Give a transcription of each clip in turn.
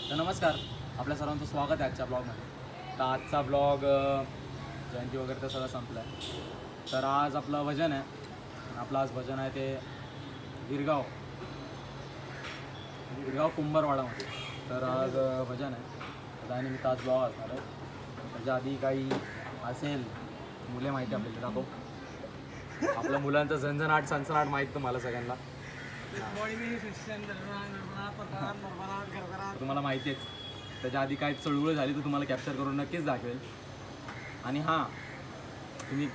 तर नमस्कार, आपल्या सर्वांचं स्वागत आहे आजच्या ब्लॉगमध्ये. तर आजचा ब्लॉग जयंती वगैरे तर सगळं संपलं आहे. तर आज आपलं भजन आहे. आपलं आज भजन आहे ते गिरगाव कुंभारवाडामध्ये. तर आज भजन आहे, त्यानिमित्त आज ब्लॉग असणार आहे. त्याच्या आधी काही असेल मुले माहिती आपल्याला दाखव. आपल्या मुलांचं झंझनाट सनसनाट माहीत तुम्हाला सगळ्यांना, तुम्हाला माहिती आहे. त्याच्या आधी काय चळवळ झाली तर तुम्हाला कॅप्चर करून नक्कीच दाखवेल. आणि हां, तुम्ही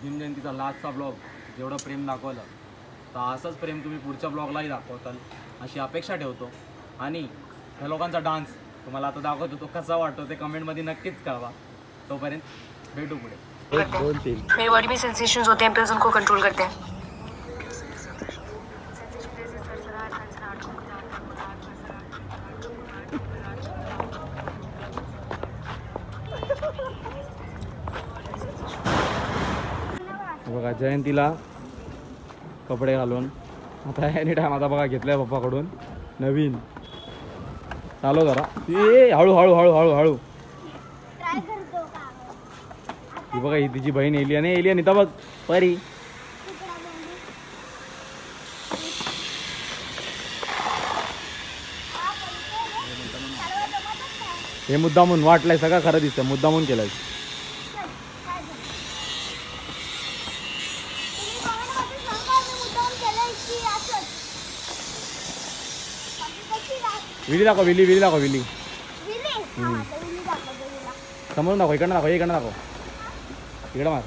भीमजयंतीचा लास्टचा ब्लॉग जेवढं प्रेम दाखवलं तर असंच प्रेम तुम्ही पुढच्या ब्लॉगलाही दाखवताल अशी अपेक्षा ठेवतो. आणि ह्या लोकांचा डान्स तुम्हाला आता दाखवतो, तो कसा वाटतो ते कमेंटमध्ये नक्कीच कळवा. तोपर्यंत भेटू पुढे. मेरे बॉडी में सेंसेशंस होते हैं, प्लस उनको कंट्रोल करते हैं. बघा जयंतीला कपडे घालून आता एनी टाइम आता बघा घेतलंय पप्पाकडून नवीन. चालू जरा ए हळू हळू हळू हळू हळू. ही बघा, ही तिची बहीण एलियन आहे. एलियन इथं बघ परी. हे मुद्दामून वाटलंय, सगळं खरं दिसतं, मुद्दामून केलंय. विली दाखव, विली दाखव, विली समोरून दाखव, इकडनं दाखव, इकडनं दाखव, इकडं मार.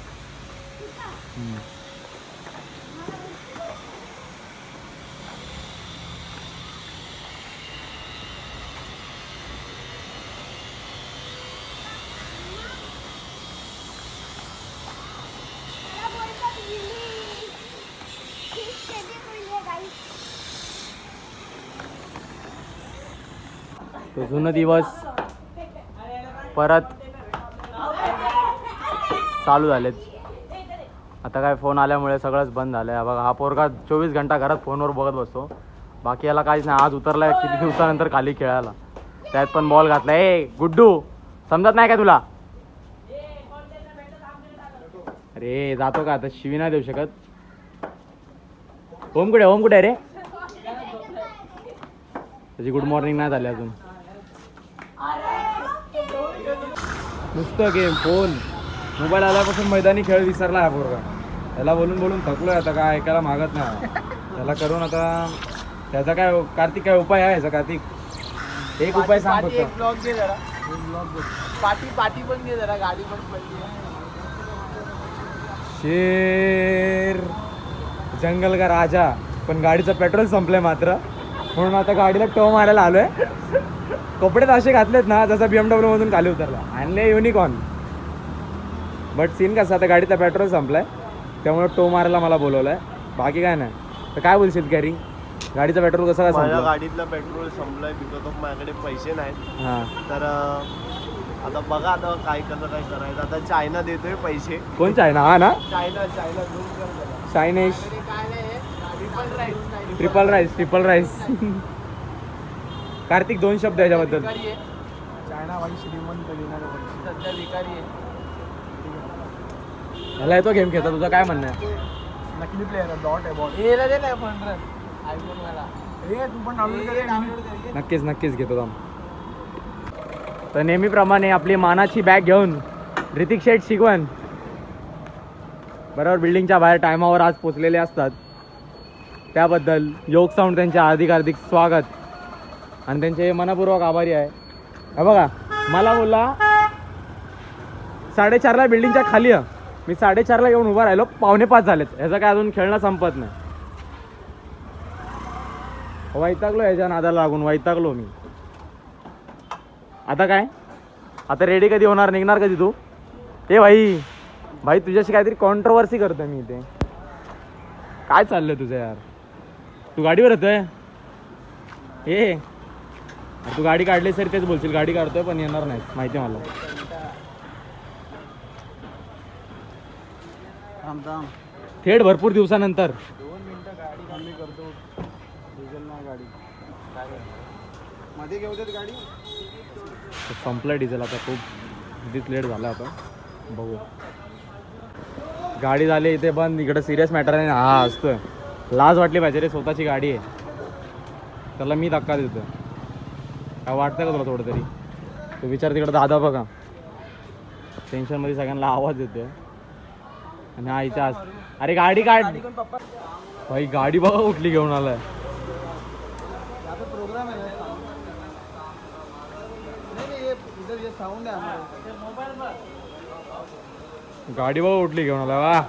तो जुनं दिवस परत चालू झालेत. आता काय फोन आल्यामुळे सगळंच बंद झालं आहे. बघा, हा पोरगा 24 घंटा घरात फोनवर बघत बसतो, बाकी याला काहीच नाही. आज उतरलाय किती दिवसानंतर खाली खेळायला, त्यात पण बॉल घातला. ए गुड्डू, समजत नाही का तुला? अरे जातो का आता, शिवी नाही देऊ शकत. होम कुठे रे? त्याची गुड मॉर्निंग नाही झाली अजून. नुसतं गेम, फोन, मोबाईल आल्यापासून मैदानी खेळ विसरला आहे पोरगा. त्याला बोलून थकलोय आता, काय ऐकायला मागत नाही. त्याला करून आता त्याचा काय कार्तिक काय उपाय आहे याचा? कार्तिक एक उपाय सांग फक्त. एक ब्लॉग घे जरा, पाटी पण घे जरा, गाडी पण पडली. शेर जंगल का राजा, पण गाडीचं पेट्रोल संपलंय मात्र, म्हणून आता गाडीला टो मारायला आलोय. कपडे असे घातलेत ना जसं BMW मधून खाली उतरला. आणले युनिकॉर्न, बट सीन कसं, आता गाडीचा पेट्रोल संपलाय त्यामुळे टो मारायला मला बोलवलंय. बाकी काय नाही. तर काय बोलशील कॅरी, गाडीचा पेट्रोल कसं काय माझ्या संपलं? गाडीतलं पेट्रोल संपलंय बिकॉज ऑफ माझ्याकडे पैसे नाहीत. हां, तर आता बघा आता काय करायचं. आता चायना देतोय पैसे. कोण चायना? हा ना, चायना चायनीज काय नाही, ट्रिपल राईस. कार्तिक, 2 शब्द याच्याबद्दल. चायना वाली श्रीमंत सध्या भिकारी आहे. ह्याला येतो गेम खेळता, तुझं काय म्हणणं आहे? नकली प्लेअर आहे, डॉट आहे बॉल. हे दे ना पण आयफोन मला. हे तू पण डाउनलोड नक्कीच घेतो काम. तर नेहमीप्रमाणे आपली मानाची बॅग घेऊन ऋतिक शेठ शिकवण बरोबर बिल्डिंगच्या बाहेर टायमावर आज पोचलेले असतात. त्याबद्दल योग साऊंड त्यांचे हार्दिक स्वागत आणि त्यांचे मनपूर्वक आभारी आहे. हे बघा, मला बोलला 4:30ला बिल्डिंगच्या खाली आहे. मी 4:30ला येऊन उभा राहिलो, 4:45 झालेत. ह्याचं काय अजून खेळणं संपत नाही. वैतागलो ह्याच्या नादाला लागून, वैतागलो मी. आता काय, आता रेडी कधी होणार, निघणार कधी तू? ए भाई तुझ्याशी काहीतरी कॉन्ट्रोवर्सी करतोय मी इथे. काय चाललंय तुझं यार? तू गाडीवर येतोय? ए तू गाडी काढली सर तेच बोलशील, गाडी काढतोय पण येणार नाही माहिती मला. थेट भरपूर दिवसानंतर. 2 मिनिटं गाडी कमी करतो, डिझेल नाही गाडी. मध्ये घेऊ देत गाडी. संपलं डिझेल आता, खूप कितीच लेट झाला आता. बघू गाडी झाली इथे बंद. इकडे सिरियस मॅटर आहे. हा असतोय, लाज वाटली पाहिजे रे, स्वतःची गाडी आहे त्याला मी धक्का देतो. काय वाटतं का तुला थोडं तरी? तू विचार तिकडं दादा बघा टेन्शनमध्ये सगळ्यांना आवाज येतोय. आणि हा इथे अरे गाडी काढ भाई, गाडी बघा कुठली घेऊन आलाय. प्रोग्राम आहे ना, साऊंड आहे. गाडी बघा कुठली घेऊन आलाय. वा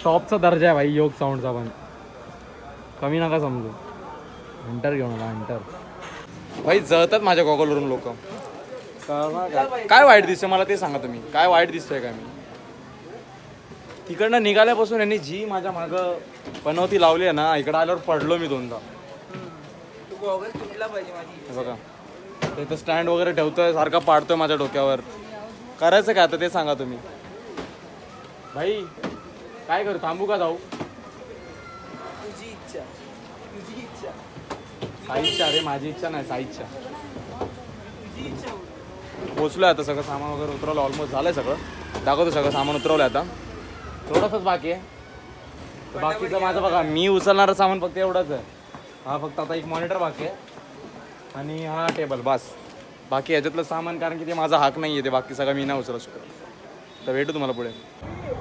टॉपचा दर्जा आहे भाई योग साऊंडचा, पण कमी नका समजू. हंटर घेऊन आला, हंटर. भाई जळतात माझ्या गॉगलवरून लोक. काय वाईट दिसतंय मला ते सांगा तुम्ही, काय वाईट दिसतंय का? मी तिकडनं निघाल्यापासून यांनी जी माझ्या मागं पनवती लावली आहे ना, इकडं आल्यावर पडलो मी दोनदा. हे बघा इथं स्टँड वगैरे ठेवतोय, सारखा पाडतोय माझ्या डोक्यावर. करायचं काय आता ते सांगा तुम्ही. भाई काय करू, थांबू का जाऊ? तुझी इच्छा, तुझी इच्छा. साई इच्छा रे, माझी इच्छा नाही, साई इच्छा. तुझी इच्छा. पोचलोय आता, सगळं सामान वगैरे उतरवलं, ऑलमोस्ट झालंय सगळं. दाखवतो सगळं सामान उतरवलंय आता, थोडंसंच बाकी आहे. बाकीचं माझं बघा, मी उचलणारं सामान फक्त एवढंच आहे. हा फक्त आता एक मॉनिटर बाकी आहे आणि हा टेबल, बस. बाकी ह्याच्यातलं सामान कारण की ते माझा हाक नाही आहे, ते बाकी सगळं मी नाही उचलू शकत. तर भेटू तुम्हाला पुढे.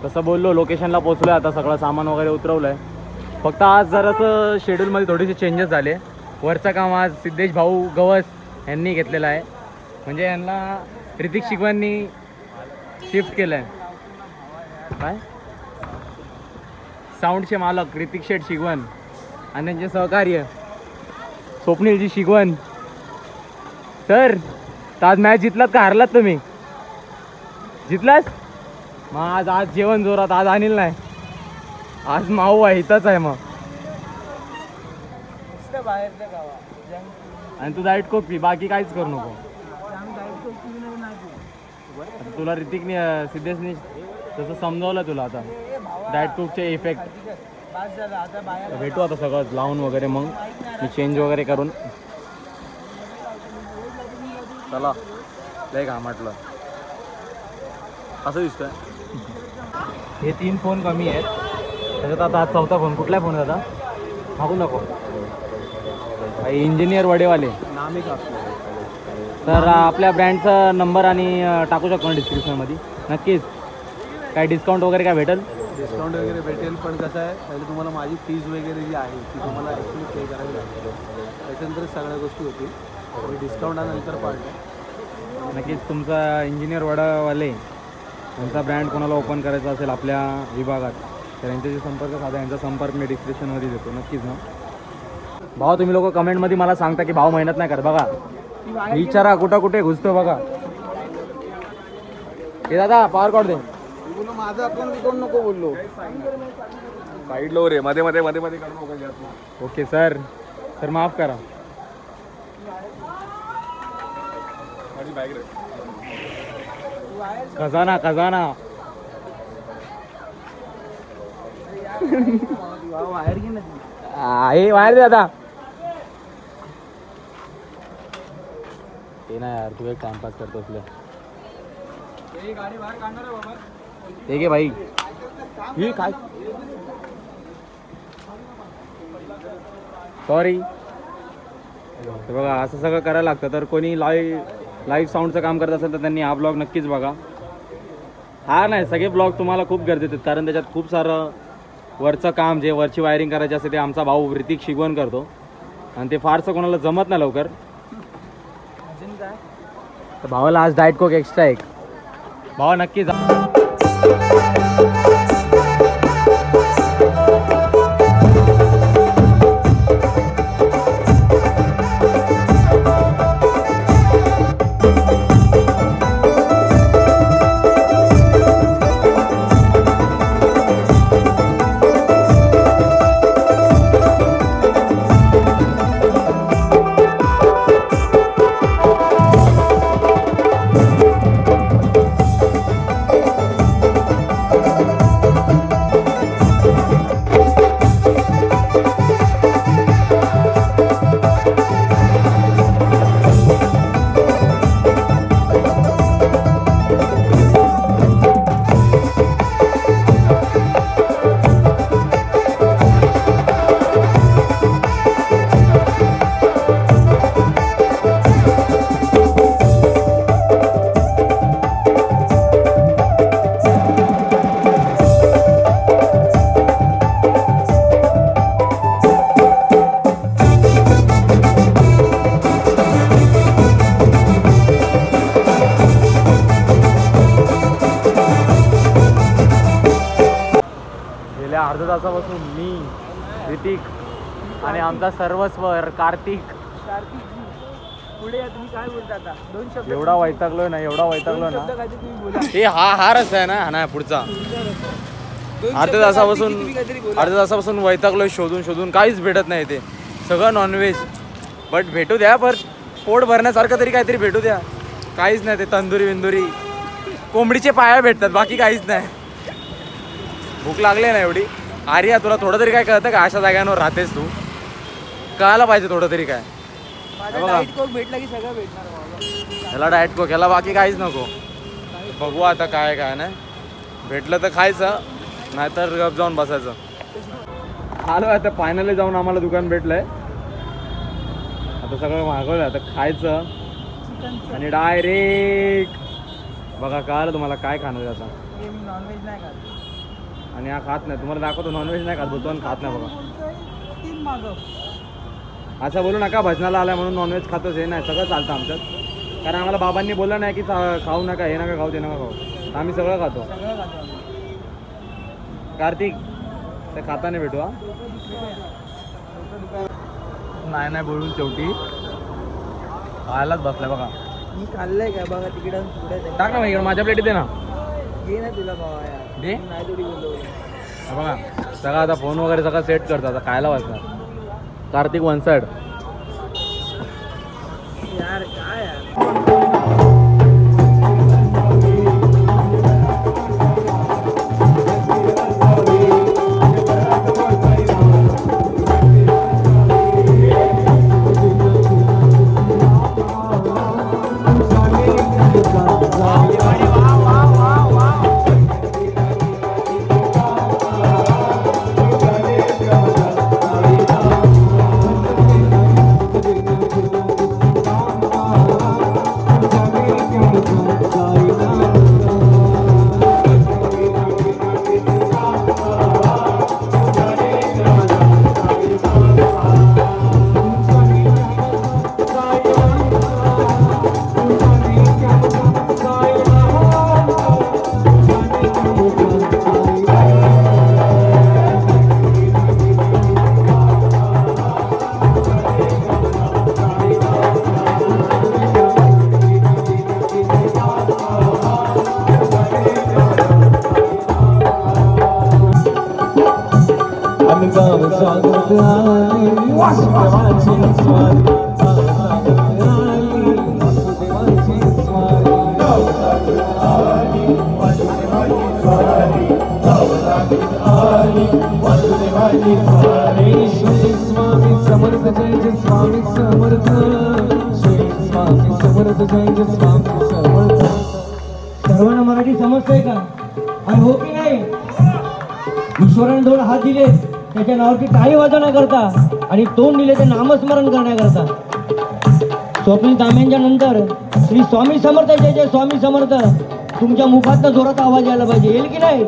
तसं बोललो, लोकेशनला पोचलो आहे आता, सगळं सामान वगैरे उतरवलं आहे. फक्त आज जरासं शेड्यूलमध्ये थोडेसे चेंजेस झाले. वरचं काम आज सिद्धेश भाऊ गवस यांनी घेतलेलं आहे. म्हणजे यांना ऋतिक शिगवांनी शिफ्ट केलं आहे. काय साऊंडचे मालक ऋतिक शेठ शिगवन आणि त्यांचे सहकार्य स्वप्नीलजी शिगवन. सर आज मॅच जितलात का हारलात तुम्ही? जितलास मग आज जेवण जोरात. आज अनिल नाही, आज माऊ आहे, इथंच आहे. मग बाहेरच्या गावा आणि तू डाएट कोक पी, बाकी काहीच करू नको. तुला ऋतिकने सिद्धेशने तसं समजावलं तुला आता डाएट कोकचे इफेक्ट. भेटू आता सगळं लावून वगैरे, मग मी चेंज वगैरे करून. चला लय का म्हटलं असं दिसतंय. हे 3 फोन कमी आहेत त्याच्यात. आता हा 4था फोन. कुठला फोन आहे दादा? मागू नको. इंजिनियर वडेवाले नामी का. तर आपल्या ब्रँडचा नंबर आणि टाकू शकतो ना डिस्क्रिप्शनमध्ये. नक्कीच काय डिस्काउंट वगैरे काय भेटेल? डिस्काउंट वगैरे भेटेल, पण कसं आहे पहिले तुम्हाला माझी फीज वगैरे जी आहे ती तुम्हाला ॲक्च्युली पे करावी लागेल. त्याच्यानंतर सगळ्या गोष्टी होतील. डिस्काउंट नंतर पाडलं. नक्कीच तुमचा इंजिनियर वडावाले यांचा ब्रँड कोणाला ओपन करायचा असेल आपल्या विभागात तर यांच्याशी संपर्क साधा. यांचा संपर्क मी डिस्क्रिप्शनमध्ये देतो. नक्कीच ना भाऊ. तुम्ही लोक कमेंटमध्ये मला सांगता की भाऊ मेहनत नाही करत. बघा विचारा कुठं कुठे घुसतो बघा. हे दादा पॉवर कॉर्ड दे. बोललो माझं अकाउंट बिकाउंट नको बोललो. साईड लो रे, मध्ये मध्ये मध्ये मध्ये काढू नका. ओके सर, सर माफ करा. खजाना खजाना बाहेर घे ना. हे बाहेर दे आता. ते ना यार, तू एक टाइमपास करतो असलं. गाडी बाहेर काढणार आहे बाबा. ठीक आहे भाई. ही काय सॉरी. बघा असं सगळं करायला लागतं. तर कोणी लाईव्ह साऊंडचं काम करत असेल तर त्यांनी हा ब्लॉग नक्कीच बघा. हा नाही, सगळे ब्लॉग तुम्हाला खूप गरजेचे आहेत कारण त्याच्यात खूप सारं वरचं काम, जे वरची वायरिंग करायची असते ते आमचा भाऊ ऋतिक शिगवण करतो आणि ते फारसं कोणाला जमत नाही लवकर. तर भावाला आज डाएट कोक एक्स्ट्रा एक. भावा नक्की जा. आमचा सर्वस्व कार्तिक. पुढे या, तुम्ही काय बोलता आता? 2 शब्द एवढा वैतागलोय ना, एवढा वैतागलो ना. काहीतरी तुम्ही बोला. हे हा रस्ता आहे ना, हा नाही पुढचा. अर्ध्या तासापासून वैतागलोय शोधून काहीच भेटत नाही ते, सगळं नॉनव्हेज. बट भेटू द्या, पर पोट भरण्यासारखं तरी काहीतरी भेटू द्या. काहीच नाही, ते तंदुरी विंदुरी कोंबडीचे पाया भेटतात, बाकी काहीच नाही. भूक लागली ना एवढी. आर्या तुला थोडं तरी काय कळतं का, अशा जाग्यांवर राहतेस तू, कळायला पाहिजे थोडं तरी काय. डाएट कोक भेटला की सगळं भेटणार बाबा. याला डाएट कोक, याला बाकी काहीच नको. बघू आता काय काय नाही भेटलं तर खायचं, नाहीतर गप जाऊन बसायचं. आलो आता फायनली जाऊन आम्हाला दुकान भेटलंय. आता सगळं मागवलं, आता खायचं आणि डायरेक्ट बघा कळालं तुम्हाला काय खाणार आहे आता. नॉनव्हेज नाही खात आणि हा खात नाही, तुम्हाला दाखवतो नॉनव्हेज नाही खात, तो खात नाही बघा. 3 मागव. असं बोलू नका भजनाला आलाय म्हणून नॉनव्हेज खातोच, हे नाही सगळं चालतं आमच्यात. कारण आम्हाला बाबांनी बोललं नाही की खाऊ नका, हे नका खाऊ, ते नका खाऊ, आम्ही सगळं खातो. सगळं खातो. कार्तिक ते खाताने भेटू. हा नाही बोलून शेवटी खायलाच बसलाय बघा. मी खाल्लंय काय बघा, तिकडे टाक ना इकडे माझ्या प्लेटीत दे ना. घे ना तुला बाबा यार, दे नाही थोडी बोललो. बघा सगळं आता फोन वगैरे सगळं सेट करतो, आता खायला वाजणार. कार्तिक 1 साइड. यार काय यार. सर्वांना मराठी समजतंय का? आणि हो की नाही? ईश्वराने 2 हात दिले त्याच्या नावाची टाळी वाजवण्याकरता आणि तोंड दिले ते नामस्मरण करण्याकरता. स्वप्नील तांब्यांच्या नंतर श्री स्वामी समर्थ जय जय स्वामी समर्थ तुमच्या मुखातनं जोरात आवाज यायला पाहिजे. येईल की नाही?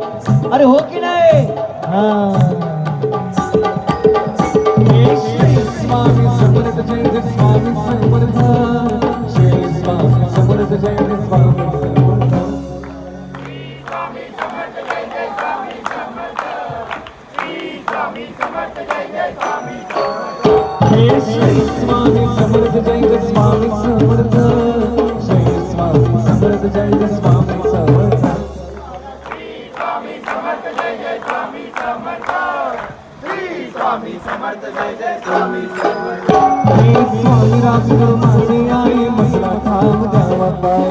अरे हो की नाही? हा स्वामी समर्थ जय जय स्वामी समर्थ जय स्वामी समर्थ जय जय स्वामी स्वामी समर्थ जय जय स्वामी समर्थ जय स्वामी समर्थ जय जय स्वामी समर्थ स्वामी समर्थ जय जय स्वामी समर्थ स्वामी समर्थ जय जय स्वामी समर्थ. स्वामी राजगुरु माझे आई मसला थांब द्यावा पाय.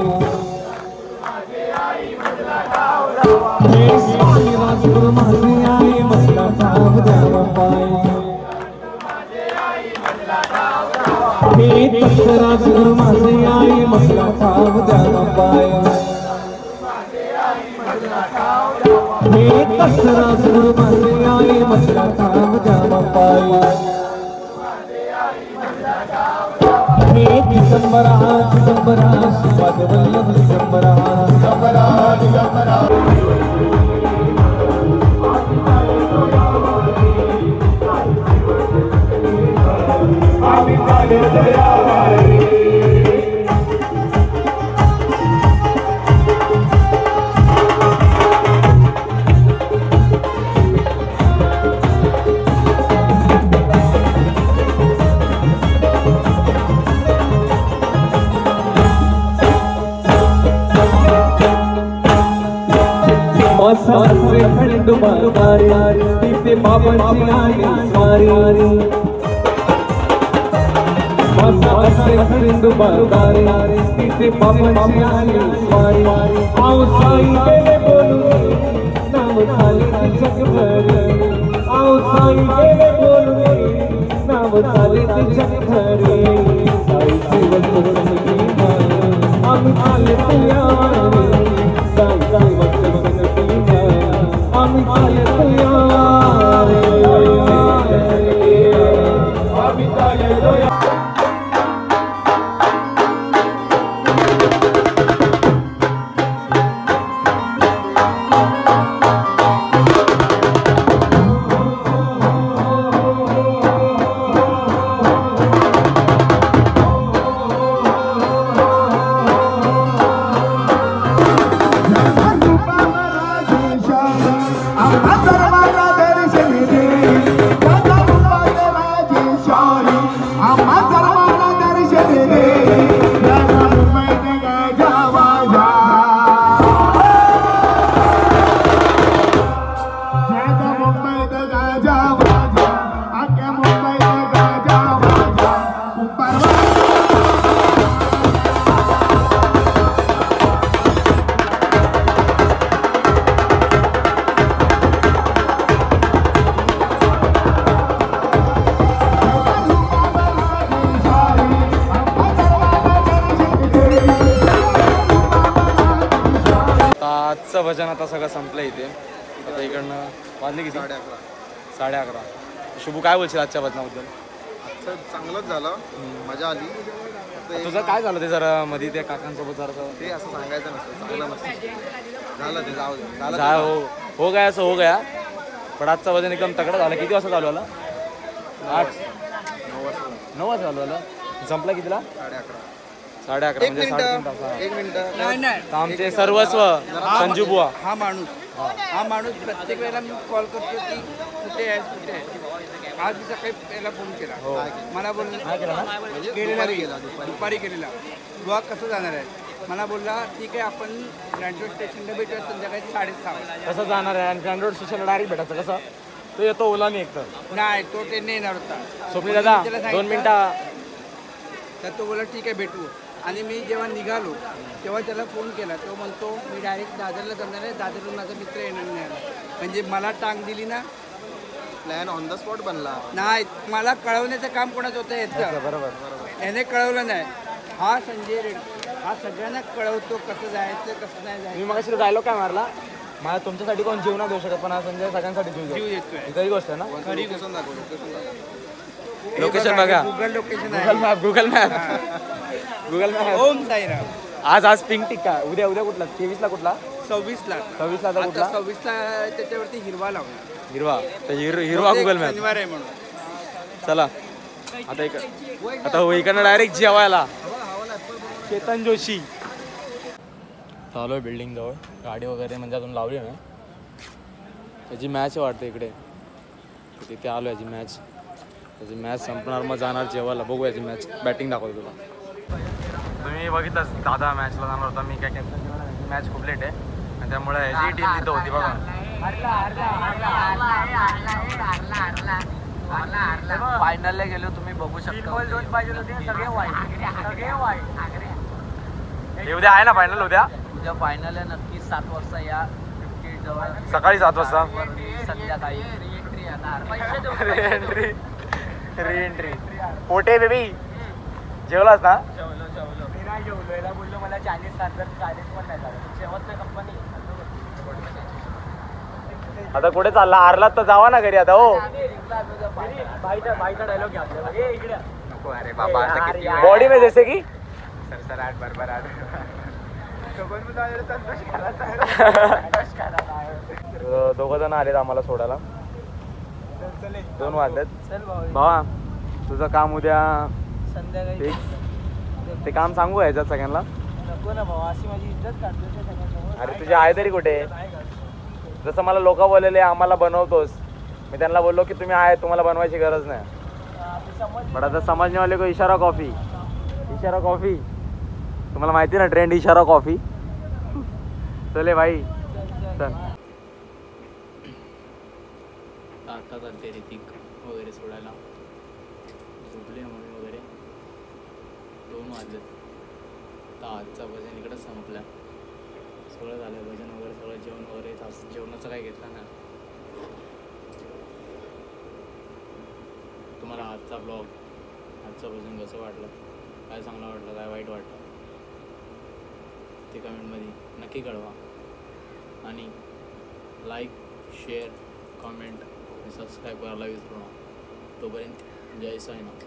स्वामी राजगुरु माझे आई मसला थांब द्यावा पाय. राजगुरु माझे आई मसला थांब द्यावा पाय. राजगुरु माझे आई मसला थांब द्यावा पाय. दिगंबरा दिगंबरा श्रीपाद वल्लभ दिगंबरा दिगंबरा दिगंबरा. मासा असे खंडोबारी तिथे बाबांची आली स्वारी मासा असे खंडोबारी तिथे बाबांची आली स्वारी आओ साई गेले बोलून नाव झाले जगभरी आओ साई गेले बोलून नाव झाले जगभरी साई वचन आम्ही आले तुयारी साई वचन आम्ही आले तुयारी आम्ही आले तुयारी आजचं भजन आता सगळं संपलं इथे. आता इकडनं वाजले किती? 11:30. शुभू काय बोलशील आजच्या भजनाबद्दल? चांगलंच झालं, मजा आली. तुझं काय झालं ते जरा मध्ये त्या काकांसोबत जरा ते असं सांगायचं नसतं, चांगलं नसतं. झालं ते जाऊ दे. झालं जा हो गया असं हो गया. पण आजचं भजन एकदम तगडं झालं. किती वाजता चालू आला? 9 वाजता चालू आलं. संपला कितीला? 11:30 म्हणजे 3.5 तास. एक मिनिट. तर आमचे सर्वस्व संजू बुवा. हा माणूस प्रत्येक वेळेला मी कॉल करतो की कुठे आहेस कुठे आहे. आज मी सकाळी याला फोन केला, मला बोलला दुपारी केलेला बुवा कसं जाणार आहे. मला बोलला ठीक आहे आपण ग्रँड स्टेशनला भेटूया संध्याकाळी 6:30 वाजता. कसं जाणार आहे? आणि ग्रँड रोड स्टेशनला डायरेक्ट भेटायचं कसं? तो येतो ओलानी एकतर. नाही तो ट्रेनने येणार होता. स्वप्नी दादा 2 मिनिटं. तर तो बोला ठीक आहे भेटू. आणि मी जेव्हा निघालो तेव्हा त्याला फोन केला. तो म्हणतो मी डायरेक्ट दादरला जाणार आहे, दादरहून माझा मित्र येणार नाही. म्हणजे मला टांग दिली ना. प्लॅन ऑन द स्पॉट बनला. नाही मला कळवण्याचं काम कोणाचं होतं याचं. बरोबर. याने कळवलं नाही. हा संजय रेड्डी हा सगळ्यांना कळवतो कसं जायचं कसं नाही जायचं. मी मगाशी डायलॉग काय मारला? मला तुमच्यासाठी कोण जीव नाही देऊ शकत, पण हा संजय सगळ्यांसाठी जीव जीव देतो. देतोय. ही खरी गोष्ट आहे ना? लोकेशन दाखव. लोकेशन बघा. Google location Google map. Om Sairam. आज पिंक टिक्का. उद्या कुठला? 23ला कुठला? 26ला. 26ला आता कुठला? 26ला त्याच्यावरती हिरवा लावणार. हिरवा. तर हिरवा गुगल मॅप. शनिवार आहे म्हणून. चला आता इकडनं डायरेक्ट जेवायला. चेतन जोशी चालू आहे बिल्डिंग जवळ. गाडी वगैरे म्हणजे अजून लावली ना. त्याची मॅच वाटते इकडे. तिथे आलो याची मॅच. त्याची मॅच संपणार मग जाणार जेवायला. बघू याची मॅच. बॅटिंग दाखवतो तुला. तुम्ही बघितलंच दादा मॅचला जाणार होता. मी काय कॅन्सल केला नाही. मॅच खूप लेट आहे आणि त्यामुळे याची टीम तिथं होती बघा. फायनलला गेलो तुम्ही बघू शकता. 2 पाहिजे होते सगळे वाईट. उद्या आहे ना फायनल? उद्या फायनल आहे नक्की 7 वाजता या. 50 जवळ सकाळी 7 वाजता. संध्याकाळी री एंट्री. पोटे बेबी जेवलास ना? मी नाही जेवलो. याला बोललो मला 40 तास जर 40 पण नाही झालं जेवत नाही कंपनी. आता कुठे चालला? हारलात तर जावा ना घरी आता. हो बाईचा डायलॉग घ्या इकडे. नको अरे बाबा बॉडी में जैसे की सर 8 बरोबर 8. दोघं जण आलेत आम्हाला सोडायला. 2 वाजलेत. भावा तुझं काम उद्या संध्याकाळी ते काम सांगू याच्यात सगळ्यांना. नको ना भाऊ अशी माझी इज्जत काढतो सगळ्यांसमोर. अरे तुझे आहे तरी कुठे? जसं मला लोक बोललेले आम्हाला बनवतोस. मी त्यांना बोललो की तुम्ही आहे, तुम्हाला बनवायची गरज नाही. पण आता समजणे वाले को इशारा कॉफी. इशारा कॉफी तुम्हाला माहिती ना ट्रेंड इशारा कॉफी. चले भाई चल. आत्ता चालते ऋतिक वगैरे सोडायला. झोपले मम्मी वगैरे. 2 वाजले. तर आजचा भजन इकडंच संपला. सगळं झालं भजन वगैरे सगळं जेवण वगैरे. जेवणाचं काही घेतलं ना. तुम्हाला आजचा ब्लॉग आजचं भजन कसं वाटलं, काय चांगलं वाटलं, काय वाईट वाटलं ते कमेंटमध्ये नक्की कळवा. आणि लाईक, शेअर, कमेंट आणि सबस्क्राईब करायला विसरू नका. तोपर्यंत जय साईनाथ.